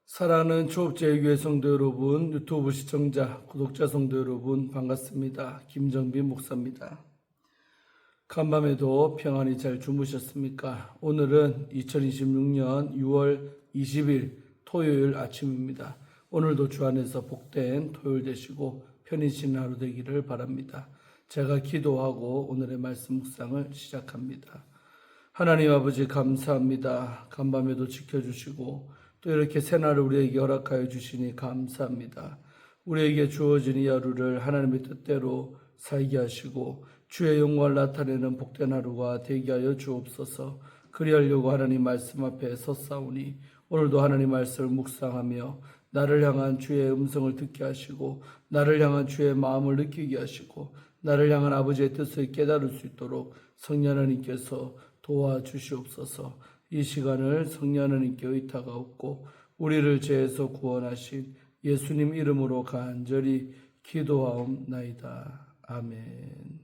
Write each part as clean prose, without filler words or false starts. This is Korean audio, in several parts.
사랑하는 초업제일교회 성도 여러분, 유튜브 시청자, 구독자 성도 여러분 반갑습니다. 김정빈 목사입니다. 간밤에도 평안히 잘 주무셨습니까? 오늘은 2026년 6월 20일 토요일 아침입니다. 오늘도 주 안에서 복된 토요일 되시고 편히 지는 하루 되기를 바랍니다. 제가 기도하고 오늘의 말씀 묵상을 시작합니다. 하나님 아버지 감사합니다. 간밤에도 지켜주시고 또 이렇게 새날을 우리에게 허락하여 주시니 감사합니다. 우리에게 주어진 이 하루를 하나님의 뜻대로 살게 하시고 주의 영광을 나타내는 복된 하루가 되게 하여 주옵소서. 그리하려고 하나님 말씀 앞에 섰사오니 오늘도 하나님 말씀을 묵상하며 나를 향한 주의 음성을 듣게 하시고 나를 향한 주의 마음을 느끼게 하시고 나를 향한 아버지의 뜻을 깨달을 수 있도록 성령 하나님께서 도와주시옵소서. 이 시간을 성령 하나님께 의탁하옵고 우리를 죄에서 구원하신 예수님 이름으로 간절히 기도하옵나이다. 아멘.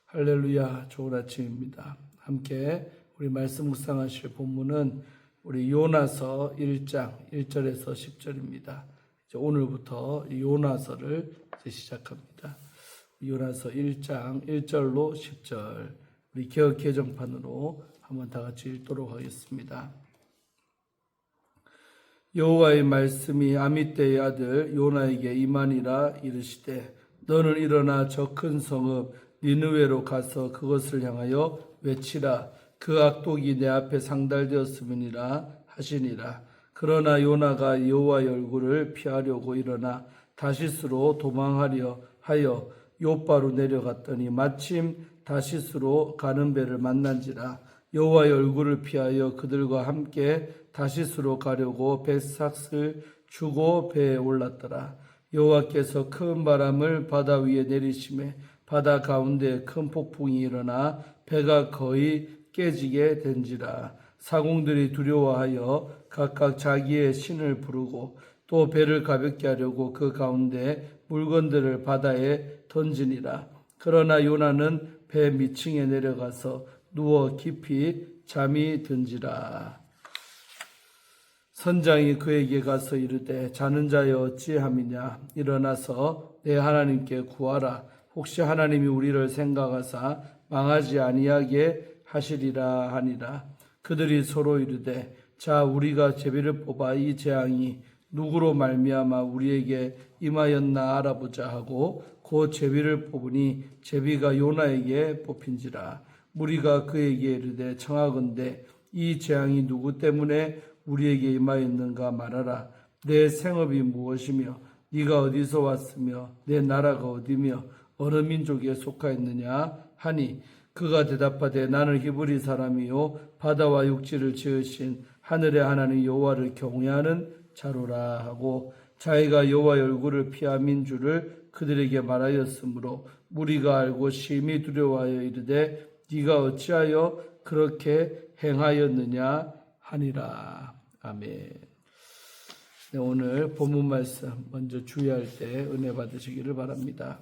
할렐루야. 좋은 아침입니다. 함께 우리 말씀 묵상하실 본문은 우리 요나서 1장 1절에서 10절입니다. 오늘부터 요나서를 시작합니다. 요나서 1장 1절로 10절 우리 개역 개정판으로 한번 다 같이 읽도록 하겠습니다. 여호와의 말씀이 아미떼의 아들 요나에게 임하니라. 이르시되 너는 일어나 저 큰 성읍 니느웨로 가서 그것을 향하여 외치라. 그 악독이 내 앞에 상달되었음이니라 하시니라. 그러나 요나가 여호와의 얼굴을 피하려고 일어나 다시스로 도망하려 하여 요바로 내려갔더니 마침 다시스로 가는 배를 만난지라. 여호와의 얼굴을 피하여 그들과 함께 다시스로 가려고 뱃삭을 주고 배에 올랐더라. 여호와께서 큰 바람을 바다 위에 내리심에 바다 가운데 큰 폭풍이 일어나 배가 거의 깨지게 된지라. 사공들이 두려워하여 각각 자기의 신을 부르고 또 배를 가볍게 하려고 그 가운데 물건들을 바다에 던지니라. 그러나 요나는 배 밑층에 내려가서 누워 깊이 잠이 든지라. 선장이 그에게 가서 이르되 자는 자여 어찌함이냐. 일어나서 내 하나님께 구하라. 혹시 하나님이 우리를 생각하사 망하지 아니하게 하시리라 하니라. 그들이 서로 이르되 자 우리가 제비를 뽑아 이 재앙이 누구로 말미암아 우리에게 임하였나 알아보자 하고 곧 제비를 뽑으니 제비가 요나에게 뽑힌지라. 무리가 그에게 이르되 청하건대 이 재앙이 누구 때문에 우리에게 임하였는가 말하라. 내 생업이 무엇이며 네가 어디서 왔으며 내 나라가 어디며 어느 민족에 속하였느냐 하니 그가 대답하되 나는 히브리 사람이요 바다와 육지를 지으신 하늘의 하나님 여호와를 경외하는 자로라 하고 자기가 여호와의 얼굴을 피함인 줄을 그들에게 말하였으므로 무리가 알고 심히 두려워하여 이르되 네가 어찌하여 그렇게 행하였느냐 하니라. 아멘. 네, 오늘 본문 말씀 먼저 주의할 때 은혜 받으시기를 바랍니다.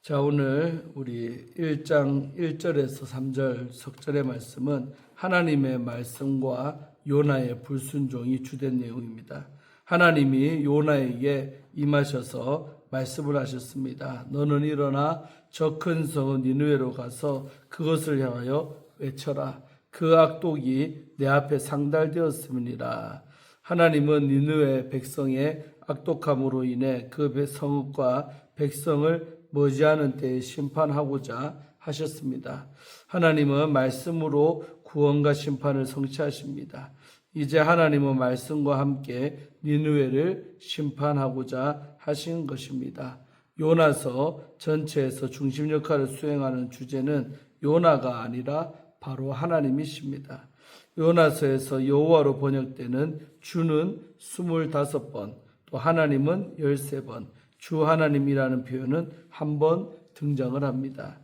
자, 오늘 우리 1장 1절에서 3절 석절의 말씀은 하나님의 말씀과 요나의 불순종이 주된 내용입니다. 하나님이 요나에게 임하셔서 말씀을 하셨습니다. 너는 일어나 저 큰 성은 니느웨로 가서 그것을 향하여 외쳐라. 그 악독이 내 앞에 상달되었음이니라. 하나님은 니느웨 백성의 악독함으로 인해 그 성읍과 백성을 머지않은 때에 심판하고자 하셨습니다. 하나님은 말씀으로 구원과 심판을 성취하십니다. 이제 하나님은 말씀과 함께 니느웨를 심판하고자 하신 것입니다. 요나서 전체에서 중심 역할을 수행하는 주제는 요나가 아니라 바로 하나님이십니다. 요나서에서 여호와로 번역되는 주는 25번, 또 하나님은 13번, 주 하나님이라는 표현은 한 번 등장을 합니다.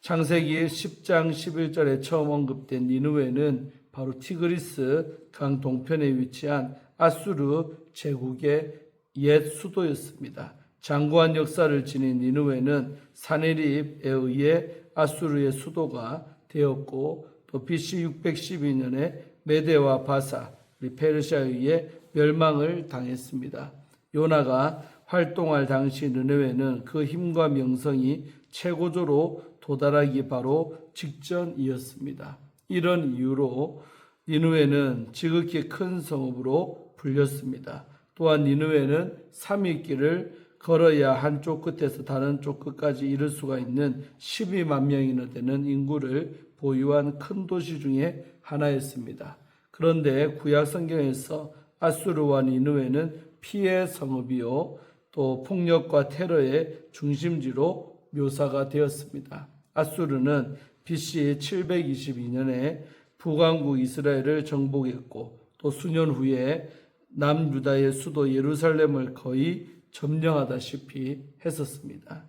창세기 10장 11절에 처음 언급된 니느웨는 바로 티그리스 강 동편에 위치한 아수르 제국의 옛 수도였습니다. 장구한 역사를 지닌 니느웨는 사네립에 의해 아수르의 수도가 되었고 또 BC 612년에 메대와 바사, 우리 페르시아에 의해 멸망을 당했습니다. 요나가 활동할 당시 느네웨는 그 힘과 명성이 최고조로 도달하기 바로 직전이었습니다. 이런 이유로 니느웨는 지극히 큰 성읍으로 불렸습니다. 또한 니느웨는 3일길을 걸어야 한쪽 끝에서 다른 쪽 끝까지 이를 수가 있는 12만 명이나 되는 인구를 보유한 큰 도시 중에 하나였습니다. 그런데 구약 성경에서 아수르와 니느웨는 피해 성읍이요 또 폭력과 테러의 중심지로 묘사가 되었습니다. 아수르는 BC 722년에 북왕국 이스라엘을 정복했고 또 수년 후에 남유다의 수도 예루살렘을 거의 점령하다시피 했었습니다.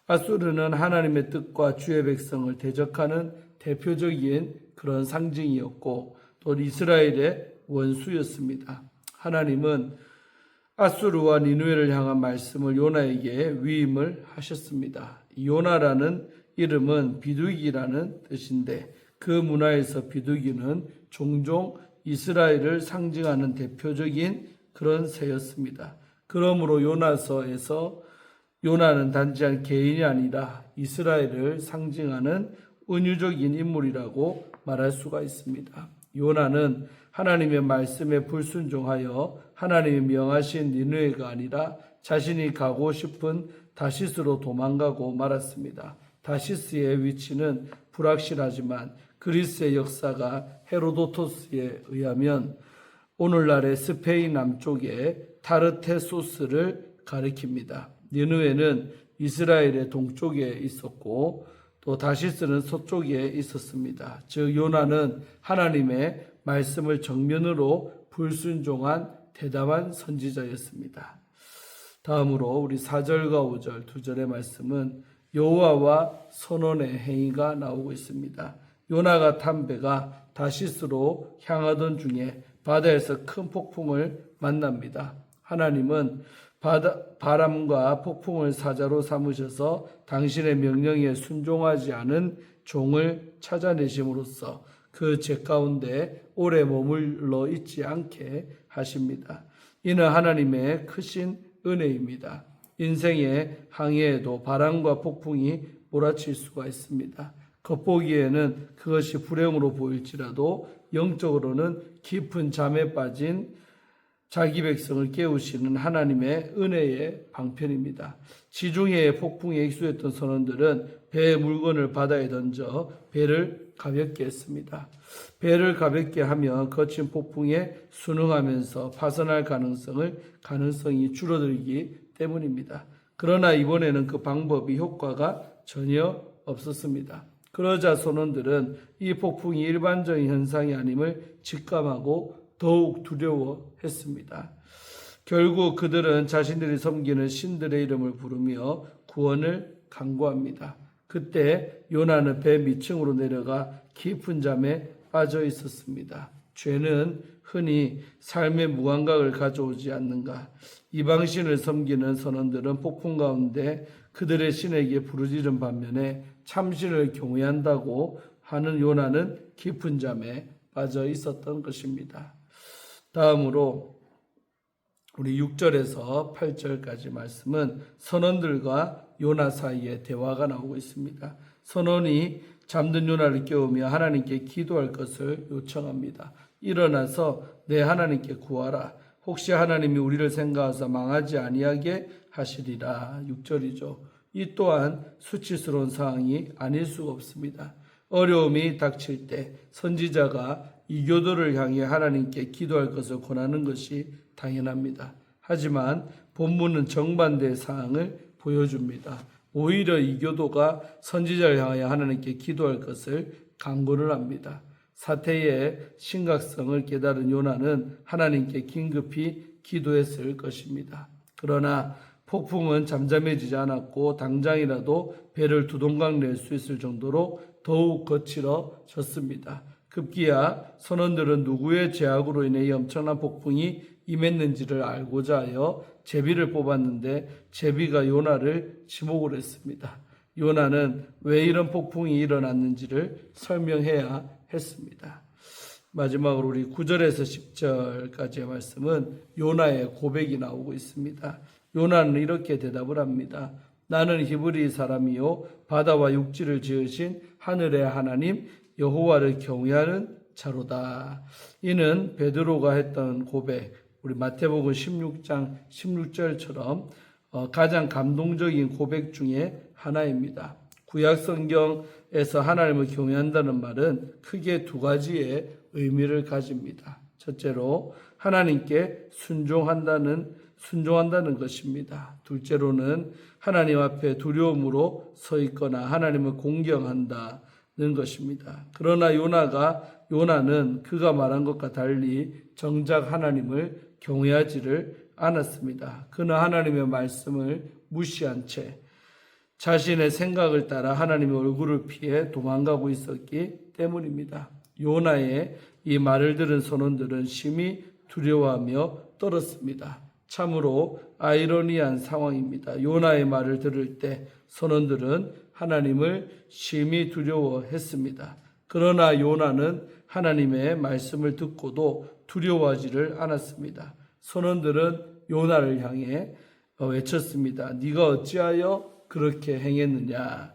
아수르는 하나님의 뜻과 주의 백성을 대적하는 대표적인 그런 상징이었고 또 이스라엘의 원수였습니다. 하나님은 아수르와 니느웨를 향한 말씀을 요나에게 위임을 하셨습니다. 요나라는 이름은 비둘기라는 뜻인데 그 문화에서 비둘기는 종종 이스라엘을 상징하는 대표적인 그런 새였습니다. 그러므로 요나서에서 요나는 단지 한 개인이 아니라 이스라엘을 상징하는 은유적인 인물이라고 말할 수가 있습니다. 요나는 하나님의 말씀에 불순종하여 하나님이 명하신 니느웨가 아니라 자신이 가고 싶은 다시스로 도망가고 말았습니다. 다시스의 위치는 불확실하지만 그리스의 역사가 헤로도토스에 의하면 오늘날의 스페인 남쪽의 타르테소스를 가리킵니다. 니느웨는 이스라엘의 동쪽에 있었고 또 다시스는 서쪽에 있었습니다. 즉 요나는 하나님의 말씀을 정면으로 불순종한 대담한 선지자였습니다. 다음으로 우리 4절과 5절 두 절의 말씀은 여호와와 선언의 행위가 나오고 있습니다. 요나가 탄 배가 다시스로 향하던 중에 바다에서 큰 폭풍을 만납니다. 하나님은 바람과 폭풍을 사자로 삼으셔서 당신의 명령에 순종하지 않은 종을 찾아내심으로써 그 죄 가운데 오래 머물러 있지 않게 하십니다. 이는 하나님의 크신 은혜입니다. 인생의 항해에도 바람과 폭풍이 몰아칠 수가 있습니다. 겉보기에는 그것이 불행으로 보일지라도 영적으로는 깊은 잠에 빠진 자기 백성을 깨우시는 하나님의 은혜의 방편입니다. 지중해의 폭풍에 익숙했던 선원들은 배의 물건을 바다에 던져 배를 가볍게 했습니다. 배를 가볍게 하면 거친 폭풍에 순응하면서 파손할 가능성이 줄어들기 때문입니다. 그러나 이번에는 그 방법이 효과가 전혀 없었습니다. 그러자 선원들은 이 폭풍이 일반적인 현상이 아님을 직감하고 더욱 두려워했습니다. 결국 그들은 자신들이 섬기는 신들의 이름을 부르며 구원을 간구합니다. 그때 요나는 배 밑층으로 내려가 깊은 잠에 빠져 있었습니다. 죄는 흔히 삶의 무감각을 가져오지 않는가? 이방신을 섬기는 선원들은 폭풍 가운데 그들의 신에게 부르짖은 반면에 참신을 경외한다고 하는 요나는 깊은 잠에 빠져 있었던 것입니다. 다음으로 우리 6절에서 8절까지 말씀은 선원들과 요나 사이에 대화가 나오고 있습니다. 선원이 잠든 요나를 깨우며 하나님께 기도할 것을 요청합니다. 일어나서 내 하나님께 구하라. 혹시 하나님이 우리를 생각하사 망하지 아니하게 하시리라. 6절이죠. 이 또한 수치스러운 상황이 아닐 수가 없습니다. 어려움이 닥칠 때 선지자가 이교도를 향해 하나님께 기도할 것을 권하는 것이 당연합니다. 하지만 본문은 정반대의 상황을 보여줍니다. 오히려 이교도가 선지자를 향하여 하나님께 기도할 것을 강구를 합니다. 사태의 심각성을 깨달은 요나는 하나님께 긴급히 기도했을 것입니다. 그러나 폭풍은 잠잠해지지 않았고 당장이라도 배를 두동강 낼 수 있을 정도로 더욱 거칠어졌습니다. 급기야 선원들은 누구의 제약으로 인해 이 엄청난 폭풍이 임했는지를 알고자 하여 제비를 뽑았는데 제비가 요나를 지목을 했습니다. 요나는 왜 이런 폭풍이 일어났는지를 설명해야 했습니다. 마지막으로 우리 9절에서 10절까지의 말씀은 요나의 고백이 나오고 있습니다. 요나는 이렇게 대답을 합니다. 나는 히브리 사람이요 바다와 육지를 지으신 하늘의 하나님 여호와를 경외하는 자로다. 이는 베드로가 했던 고백, 우리 마태복음 16장 16절처럼 가장 감동적인 고백 중에 하나입니다. 구약 성경에서 하나님을 경외한다는 말은 크게 두 가지의 의미를 가집니다. 첫째로 하나님께 순종한다는 것입니다. 둘째로는 하나님 앞에 두려움으로 서 있거나 하나님을 공경한다는 것입니다. 그러나 요나는 그가 말한 것과 달리 정작 하나님을 경외하지를 않았습니다. 그는 하나님의 말씀을 무시한 채 자신의 생각을 따라 하나님의 얼굴을 피해 도망가고 있었기 때문입니다. 요나의 이 말을 들은 선원들은 심히 두려워하며 떨었습니다. 참으로 아이러니한 상황입니다. 요나의 말을 들을 때 선원들은 하나님을 심히 두려워했습니다. 그러나 요나는 하나님의 말씀을 듣고도 두려워하지를 않았습니다. 선원들은 요나를 향해 외쳤습니다. 네가 어찌하여 그렇게 행했느냐.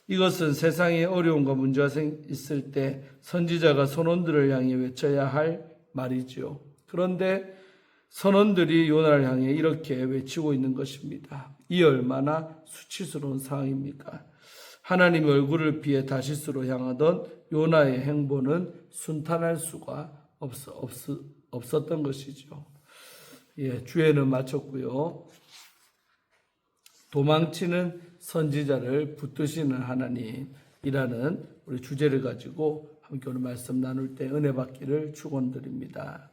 이것은 세상에 어려움과 문제가 있을 때 선지자가 선원들을 향해 외쳐야 할 말이지요. 그런데 선원들이 요나를 향해 이렇게 외치고 있는 것입니다. 이 얼마나 수치스러운 상황입니까? 하나님의 얼굴을 피해 다시스로 향하던 요나의 행보는 순탄할 수가 없었던 것이죠. 주에는 마쳤고요. 도망치는 선지자를 붙드시는 하나님이라는 우리 주제를 가지고 함께 오늘 말씀 나눌 때 은혜 받기를 축원드립니다.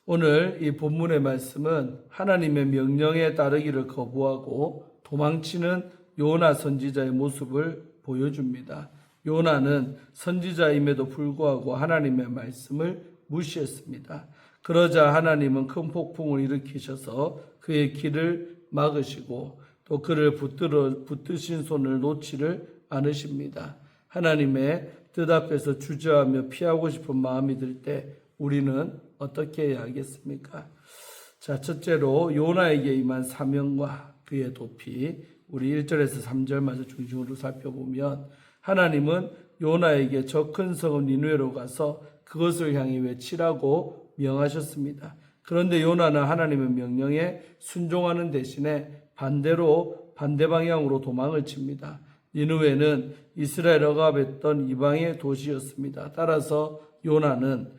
오늘 이 본문의 말씀은 하나님의 명령에 따르기를 거부하고 도망치는 요나 선지자의 모습을 보여줍니다. 요나는 선지자임에도 불구하고 하나님의 말씀을 무시했습니다. 그러자 하나님은 큰 폭풍을 일으키셔서 그의 길을 막으시고 또 그를 붙드신 손을 놓지를 않으십니다. 하나님의 뜻 앞에서 주저하며 피하고 싶은 마음이 들 때 우리는 어떻게 해야 하겠습니까? 자, 첫째로 요나에게 임한 사명과 그의 도피, 우리 1절에서 3절마저 중심으로 살펴보면 하나님은 요나에게 저 큰 성읍 니느웨로 가서 그것을 향해 외치라고 명하셨습니다. 그런데 요나는 하나님의 명령에 순종하는 대신에 반대 방향으로 도망을 칩니다. 니느웨는 이스라엘 억압했던 이방의 도시였습니다. 따라서 요나는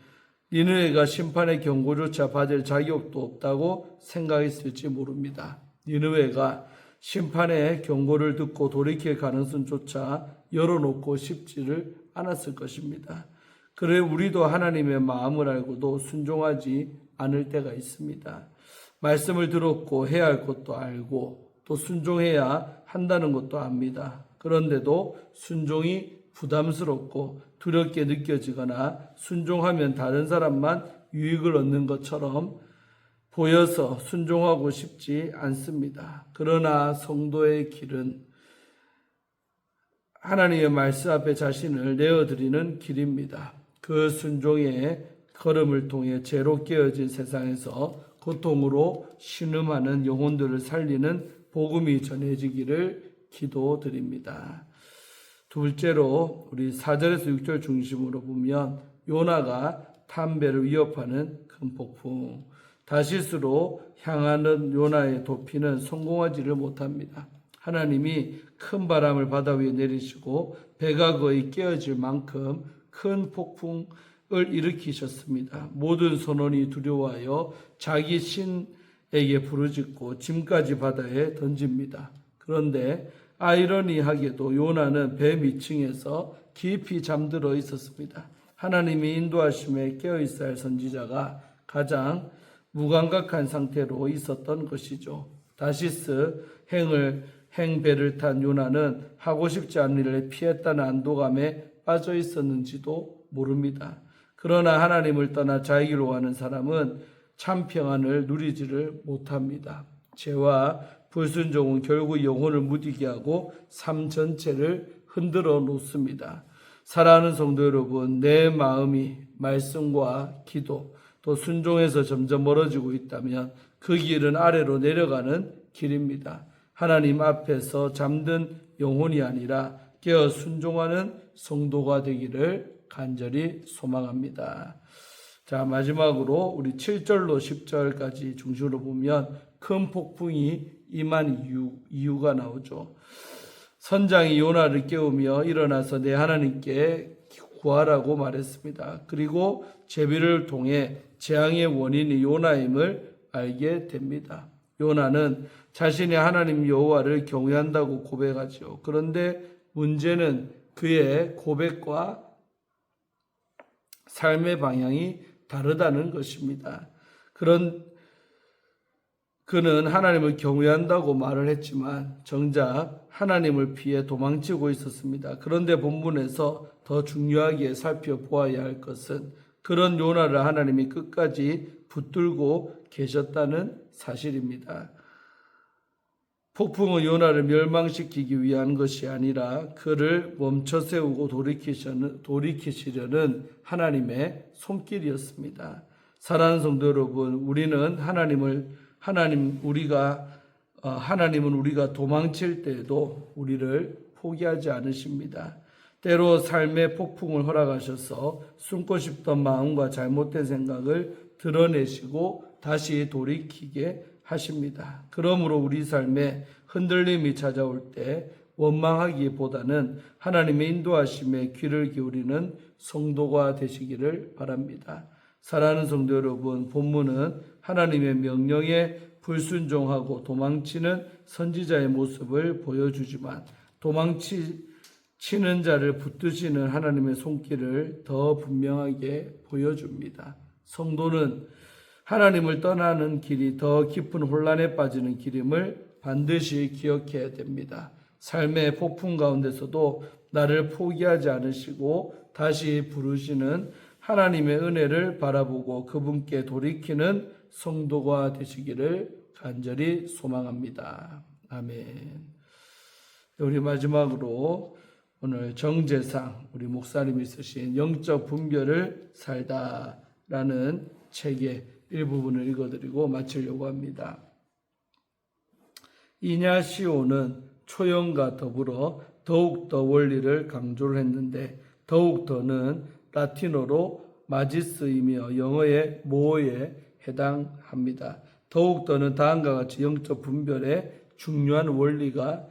니느웨가 심판의 경고조차 받을 자격도 없다고 생각했을지 모릅니다. 니느웨가 심판의 경고를 듣고 돌이킬 가능성조차 열어놓고 싶지를 않았을 것입니다. 그래 우리도 하나님의 마음을 알고도 순종하지 않을 때가 있습니다. 말씀을 들었고 해야 할 것도 알고 또 순종해야 한다는 것도 압니다. 그런데도 순종이 부담스럽고 두렵게 느껴지거나 순종하면 다른 사람만 유익을 얻는 것처럼 보여서 순종하고 싶지 않습니다. 그러나 성도의 길은 하나님의 말씀 앞에 자신을 내어드리는 길입니다. 그 순종의 걸음을 통해 죄로 깨어진 세상에서 고통으로 신음하는 영혼들을 살리는 복음이 전해지기를 기도드립니다. 둘째로 우리 4절에서 6절 중심으로 보면 요나가 담배를 위협하는 큰 폭풍, 다시스로 향하는 요나의 도피는 성공하지를 못합니다. 하나님이 큰 바람을 바다 위에 내리시고 배가 거의 깨어질 만큼 큰 폭풍을 일으키셨습니다. 모든 선원이 두려워하여 자기 신에게 부르짖고 짐까지 바다에 던집니다. 그런데 아이러니하게도 요나는 배 밑층에서 깊이 잠들어 있었습니다. 하나님이 인도하심에 깨어있어야 할 선지자가 가장 무감각한 상태로 있었던 것이죠. 다시스 행배를 탄 요나는 하고 싶지 않은 일을 피했다는 안도감에 빠져 있었는지도 모릅니다. 그러나 하나님을 떠나 자기로 가는 사람은 참 평안을 누리지를 못합니다. 죄와 불순종은 결국 영혼을 무디게 하고 삶 전체를 흔들어 놓습니다. 사랑하는 성도 여러분, 내 마음이 말씀과 기도 또 순종에서 점점 멀어지고 있다면 그 길은 아래로 내려가는 길입니다. 하나님 앞에서 잠든 영혼이 아니라 깨어 순종하는 성도가 되기를 간절히 소망합니다. 자, 마지막으로 우리 7절로 10절까지 중심으로 보면 큰 폭풍이 임한 이유가 나오죠. 선장이 요나를 깨우며 일어나서 내 하나님께 구하라고 말했습니다. 그리고 제비를 통해 재앙의 원인이 요나임을 알게 됩니다. 요나는 자신이 하나님 여호와를 경외한다고 고백하죠. 그런데 문제는 그의 고백과 삶의 방향이 다르다는 것입니다. 그는 하나님을 경외한다고 말을 했지만 정작 하나님을 피해 도망치고 있었습니다. 그런데 본문에서 더 중요하게 살펴보아야 할 것은 그런 요나를 하나님이 끝까지 붙들고 계셨다는 사실입니다. 폭풍은 요나를 멸망시키기 위한 것이 아니라 그를 멈춰 세우고 돌이키시려는 하나님의 손길이었습니다. 사랑하는 성도 여러분, 하나님은 우리가 도망칠 때에도 우리를 포기하지 않으십니다. 때로 삶의 폭풍을 허락하셔서 숨고 싶던 마음과 잘못된 생각을 드러내시고 다시 돌이키게 하십니다. 그러므로 우리 삶에 흔들림이 찾아올 때 원망하기보다는 하나님의 인도하심에 귀를 기울이는 성도가 되시기를 바랍니다. 사랑하는 성도 여러분, 본문은 하나님의 명령에 불순종하고 도망치는 선지자의 모습을 보여주지만 도망치는 자를 붙드시는 하나님의 손길을 더 분명하게 보여줍니다. 성도는 하나님을 떠나는 길이 더 깊은 혼란에 빠지는 길임을 반드시 기억해야 됩니다. 삶의 폭풍 가운데서도 나를 포기하지 않으시고 다시 부르시는 하나님의 은혜를 바라보고 그분께 돌이키는 성도가 되시기를 간절히 소망합니다. 아멘. 우리 마지막으로 오늘 정재상 우리 목사님이 쓰신 영적 분별을 살다라는 책의 일부분을 읽어드리고 마치려고 합니다. 이냐시오는 초연과 더불어 더욱더 원리를 강조를 했는데 더욱더는 라틴어로 마지스이며 영어의 모어에 해당합니다. 더욱더는 다음과 같이 영적 분별의 중요한 원리가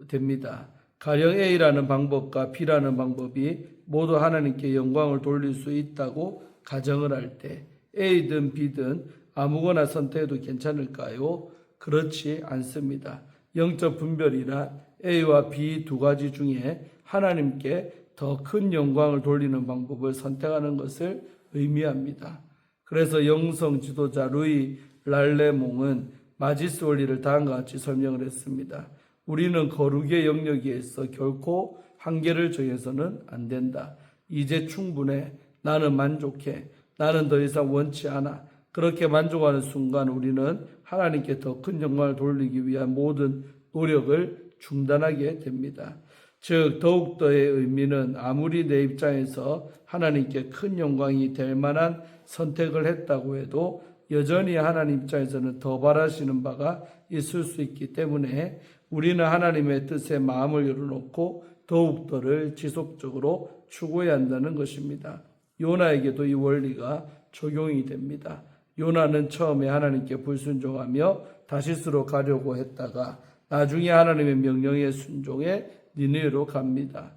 됩니다. 가령 A라는 방법과 B라는 방법이 모두 하나님께 영광을 돌릴 수 있다고 가정을 할 때 A든 B든 아무거나 선택해도 괜찮을까요? 그렇지 않습니다. 영적 분별이란 A와 B 두 가지 중에 하나님께 더 큰 영광을 돌리는 방법을 선택하는 것을 의미합니다. 그래서 영성 지도자 루이 랄레몽은 마지스 원리를 다음과 같이 설명을 했습니다. 우리는 거룩의 영역에 있어 결코 한계를 정해서는 안 된다. 이제 충분해. 나는 만족해. 나는 더 이상 원치 않아. 그렇게 만족하는 순간 우리는 하나님께 더 큰 영광을 돌리기 위한 모든 노력을 중단하게 됩니다. 즉 더욱더의 의미는 아무리 내 입장에서 하나님께 큰 영광이 될 만한 선택을 했다고 해도 여전히 하나님 입장에서는 더 바라시는 바가 있을 수 있기 때문에 우리는 하나님의 뜻에 마음을 열어놓고 더욱더를 지속적으로 추구해야 한다는 것입니다. 요나에게도 이 원리가 적용이 됩니다. 요나는 처음에 하나님께 불순종하며 다시스로 가려고 했다가 나중에 하나님의 명령에 순종해 니느웨로 갑니다.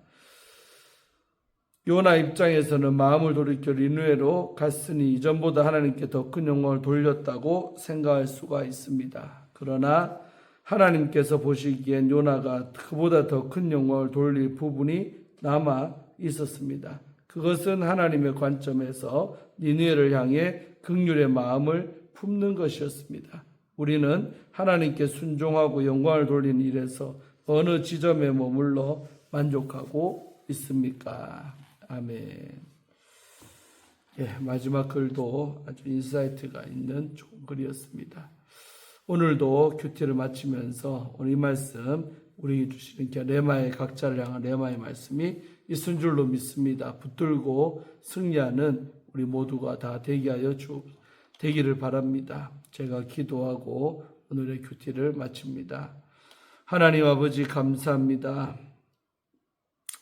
요나 입장에서는 마음을 돌이켜 니느웨로 갔으니 이전보다 하나님께 더 큰 영광을 돌렸다고 생각할 수가 있습니다. 그러나 하나님께서 보시기엔 요나가 그보다 더 큰 영광을 돌릴 부분이 남아 있었습니다. 그것은 하나님의 관점에서 니느웨를 향해 긍휼의 마음을 품는 것이었습니다. 우리는 하나님께 순종하고 영광을 돌리는 일에서 어느 지점에 머물러 만족하고 있습니까? 아멘. 마지막 글도 아주 인사이트가 있는 좋은 글이었습니다. 오늘도 큐티를 마치면서 오늘 이 말씀 우리 주시는 레마의 각자를 향한 레마의 말씀이 있은 줄로 믿습니다. 붙들고 승리하는 우리 모두가 다 되기를 바랍니다. 제가 기도하고 오늘의 큐티를 마칩니다. 하나님 아버지 감사합니다.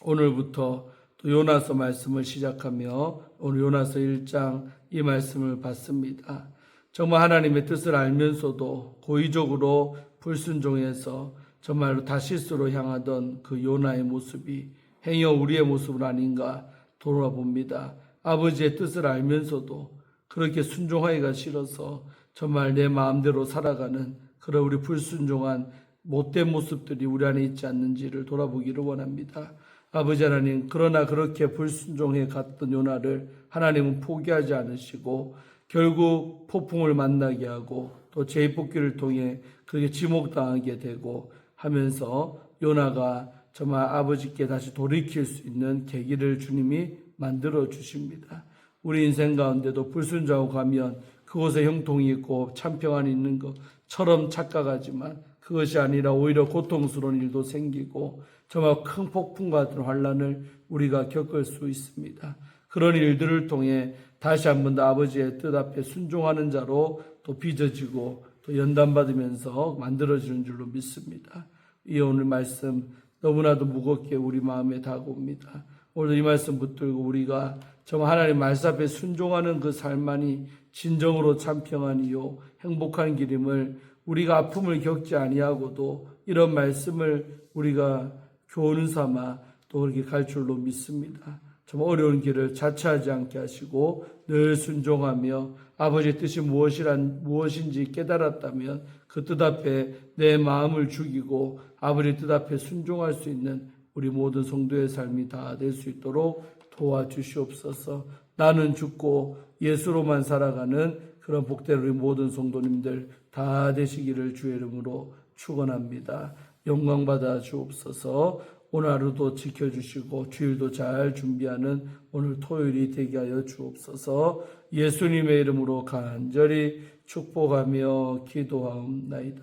오늘부터 또 요나서 말씀을 시작하며 오늘 요나서 1장 이 말씀을 받습니다. 정말 하나님의 뜻을 알면서도 고의적으로 불순종해서 정말로 다시스로 향하던 그 요나의 모습이 행여 우리의 모습은 아닌가 돌아봅니다. 아버지의 뜻을 알면서도 그렇게 순종하기가 싫어서 정말 내 마음대로 살아가는 그런 우리 불순종한 못된 모습들이 우리 안에 있지 않는지를 돌아보기를 원합니다. 아버지 하나님, 그러나 그렇게 불순종해 갔던 요나를 하나님은 포기하지 않으시고 결국 폭풍을 만나게 하고 또 제비뽑기를 통해 그렇게 지목당하게 되고 하면서 요나가 정말 아버지께 다시 돌이킬 수 있는 계기를 주님이 만들어 주십니다. 우리 인생 가운데도 불순종하고 가면 그곳에 형통이 있고 참평안이 있는 것처럼 착각하지만 그것이 아니라 오히려 고통스러운 일도 생기고 정말 큰 폭풍과 같은 환난을 우리가 겪을 수 있습니다. 그런 일들을 통해 다시 한 번 더 아버지의 뜻 앞에 순종하는 자로 또 빚어지고 또 연단받으면서 만들어지는 줄로 믿습니다. 이 오늘 말씀 너무나도 무겁게 우리 마음에 다가옵니다. 오늘 이 말씀 붙들고 우리가 정말 하나님 말씀 앞에 순종하는 그 삶만이 진정으로 참 평안이요 행복한 길임을 우리가 아픔을 겪지 아니하고도 이런 말씀을 우리가 교훈 삼아 또 그렇게 갈 줄로 믿습니다. 정말 어려운 길을 자처하지 않게 하시고 늘 순종하며 아버지의 뜻이 무엇인지 깨달았다면 그 뜻 앞에 내 마음을 죽이고 아버지의 뜻 앞에 순종할 수 있는 우리 모든 성도의 삶이 다 될 수 있도록 도와주시옵소서. 나는 죽고 예수로만 살아가는 그런 복된 우리 모든 성도님들 다 되시기를 주의 이름으로 축원합니다. 영광 받아 주옵소서. 오늘 하루도 지켜주시고 주일도 잘 준비하는 오늘 토요일이 되게 하여 주옵소서. 예수님의 이름으로 간절히 축복하며 기도하옵나이다.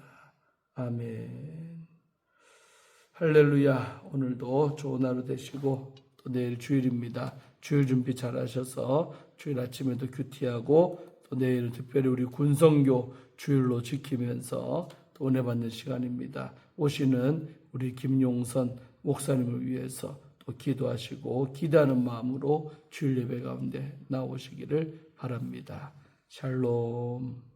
아멘. 할렐루야. 오늘도 좋은 하루 되시고 또 내일 주일입니다. 주일 준비 잘 하셔서 주일 아침에도 큐티하고 또 내일은 특별히 우리 군성교 주일로 지키면서 또 은혜 받는 시간입니다. 오시는 우리 김용선 목사님을 위해서 또 기도하시고 기대하는 마음으로 주일 예배 가운데 나오시기를 바랍니다. 샬롬.